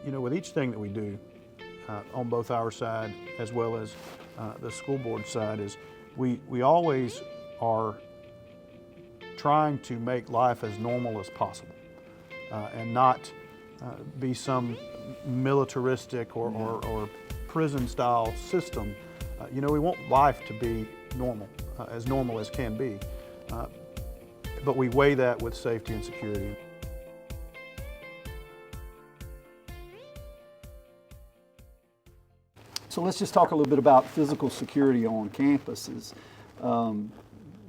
You know, with each thing that we do on both our side as well as the school board side is we always are trying to make life as normal as possible and not be some militaristic or prison-style system. You know, we want life to be normal as can be, but we weigh that with safety and security. So let's just talk a little bit about physical security on campuses.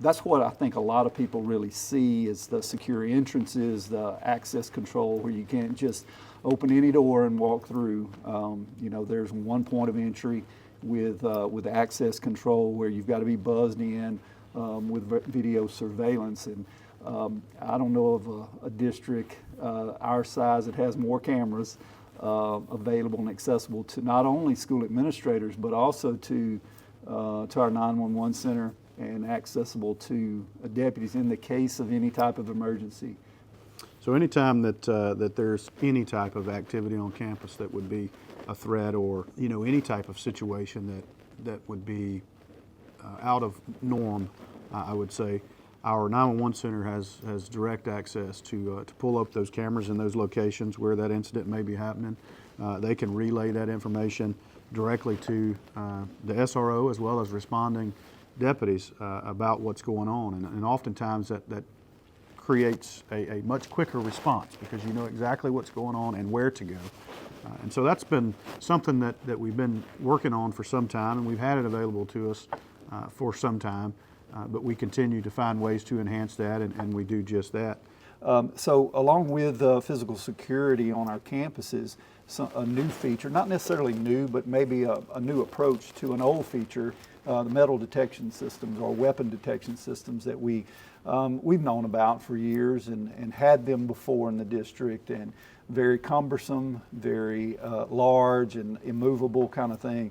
That's what I think a lot of people really see is the secure entrances, the access control where you can't just open any door and walk through. You know, there's one point of entry with access control where you've got to be buzzed in with video surveillance. And I don't know of a district our size that has more cameras available and accessible to not only school administrators but also to our 911 center and accessible to deputies in the case of any type of emergency. So anytime that there's any type of activity on campus that would be a threat, or you know, any type of situation that would be out of norm, I would say our 911 center has direct access to pull up those cameras in those locations where that incident may be happening. They can relay that information directly to the SRO as well as responding deputies about what's going on, and oftentimes that creates a much quicker response because you know exactly what's going on and where to go. And so that's been something that we've been working on for some time, and we've had it available to us for some time, but we continue to find ways to enhance that, and we do just that. So along with physical security on our campuses, a new feature, not necessarily new, but maybe a new approach to an old feature, the metal detection systems or weapon detection systems that we've known about for years and had them before in the district, and very cumbersome, very large and immovable kind of thing.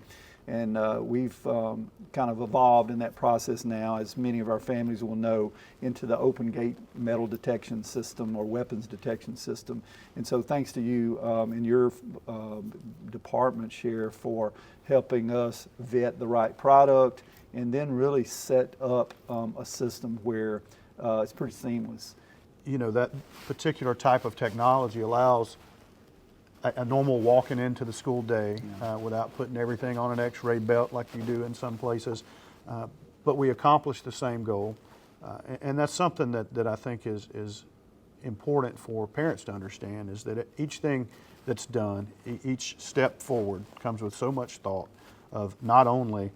And we've kind of evolved in that process now, as many of our families will know, into the OpenGate Metal Detection system or weapons detection system. And so thanks to you and your department, Sheriff, for helping us vet the right product and then really set up a system where it's pretty seamless. You know, that particular type of technology allows a normal walking into the school day without putting everything on an X-ray belt like you do in some places. But we accomplish the same goal. And that's something that I think is important for parents to understand, is that each thing that's done, each step forward comes with so much thought of not only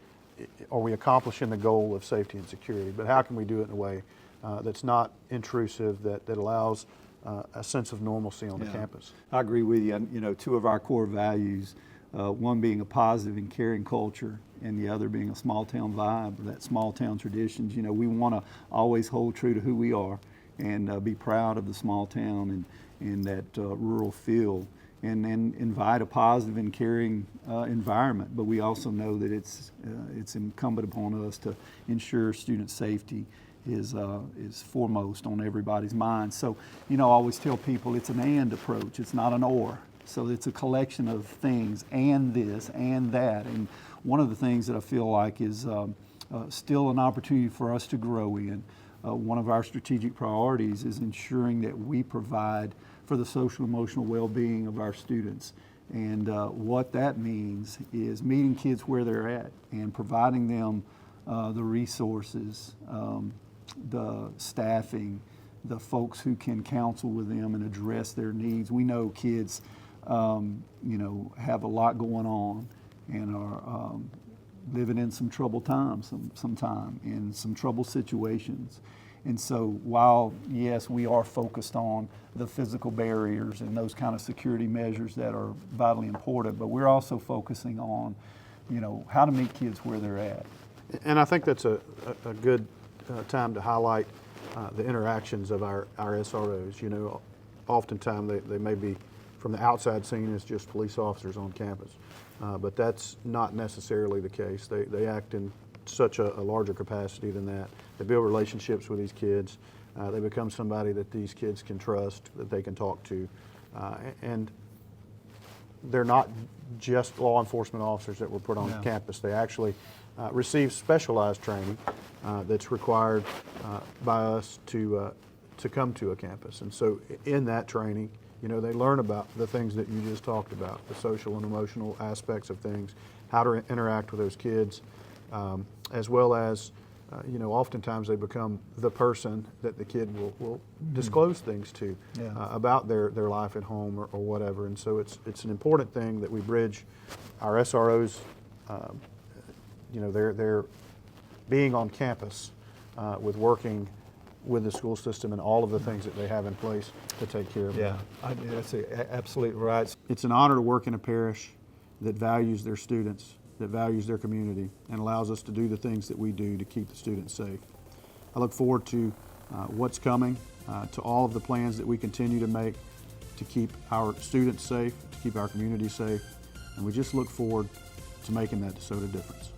are we accomplishing the goal of safety and security, but how can we do it in a way that's not intrusive, that allows a sense of normalcy on the campus. I agree with you. You know, two of our core values, one being a positive and caring culture, and the other being a small town vibe, that small town traditions. You know, we want to always hold true to who we are and be proud of the small town and that rural feel, and invite a positive and caring environment. But we also know that it's incumbent upon us to ensure student safety is foremost on everybody's mind. So, you know, I always tell people it's an and approach, it's not an or. So it's a collection of things, and this and that. And one of the things that I feel like is still an opportunity for us to grow in, one of our strategic priorities is ensuring that we provide for the social emotional well-being of our students. And what that means is meeting kids where they're at and providing them the resources, the staffing, the folks who can counsel with them and address their needs. We know kids, you know, have a lot going on and are living in some troubled times sometime, in some troubled situations. And so while, yes, we are focused on the physical barriers and those kind of security measures that are vitally important, but we're also focusing on, you know, how to meet kids where they're at. And I think that's a good time to highlight the interactions of our SROs. You know, oftentimes they may be from the outside seen as just police officers on campus, but that's not necessarily the case. They act in such a larger capacity than that. They build relationships with these kids. They become somebody that these kids can trust, that they can talk to. And they're not just law enforcement officers that were put on Yeah. campus. They actually receive specialized training that's required by us to come to a campus. And so in that training, you know, they learn about the things that you just talked about, the social and emotional aspects of things, how to interact with those kids, as well as, you know, oftentimes they become the person that the kid will disclose things to Yeah. about their life at home or whatever. And so it's an important thing that we bridge our SROs, you know, they're being on campus with working with the school system and all of the things that they have in place to take care of Yeah, them. that's absolutely right. It's an honor to work in a parish that values their students, that values their community, and allows us to do the things that we do to keep the students safe. I look forward to what's coming, to all of the plans that we continue to make to keep our students safe, to keep our community safe, and we just look forward to making that DeSoto difference.